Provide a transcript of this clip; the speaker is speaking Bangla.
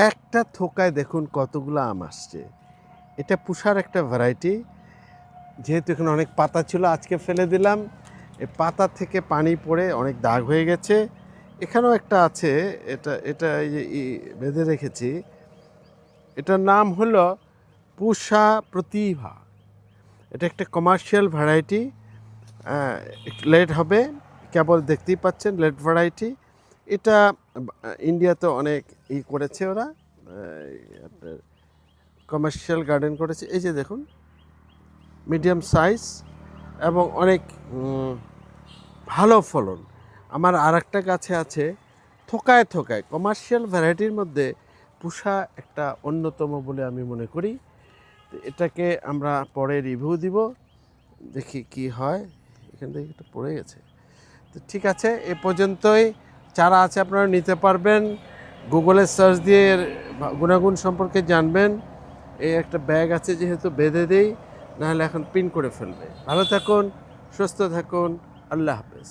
একটা থোকায় দেখুন কতগুলো আম আসছে। এটা পুষার একটা ভ্যারাইটি। যেহেতু এখানে অনেক পাতা ছিল আজকে ফেলে দিলাম। এই পাতা থেকে পানি পড়ে অনেক দাগ হয়ে গেছে। এখানেও একটা আছে, এটা এটা এই যে বেঁধে রেখেছি। এটার নাম হলো পুষা প্রতিভা। এটা একটা কমার্শিয়াল ভ্যারাইটি। লেট হবে, কেবল দেখতেই পাচ্ছেন লেট ভ্যারাইটি। এটা ইন্ডিয়াতে অনেক করেছে ওরা, আপনার কমার্শিয়াল গার্ডেন করেছে। এই যে দেখুন মিডিয়াম সাইজ এবং অনেক ভালো ফলন। আমার আর একটা গাছে আছে থোকায় থোকায়, কমার্শিয়াল ভ্যারাইটির মধ্যে পুষা একটা অন্যতম বলে আমি মনে করি। তো এটাকে আমরা পরে রিভিউ দিব, দেখি কি হয়। এখান থেকে একটু পড়ে গেছে। তো ঠিক আছে, এ পর্যন্তই। চারা আছে, আপনারা নিতে পারবেন। গুগলে সার্চ দিয়ে এর গুণাগুণ সম্পর্কে জানবেন। এই একটা ব্যাগ আছে, যেহেতু বেঁধে দেই, নাহলে এখন পিন করে ফেলবে। ভালো থাকুন, সুস্থ থাকুন, আল্লাহ হাফেজ।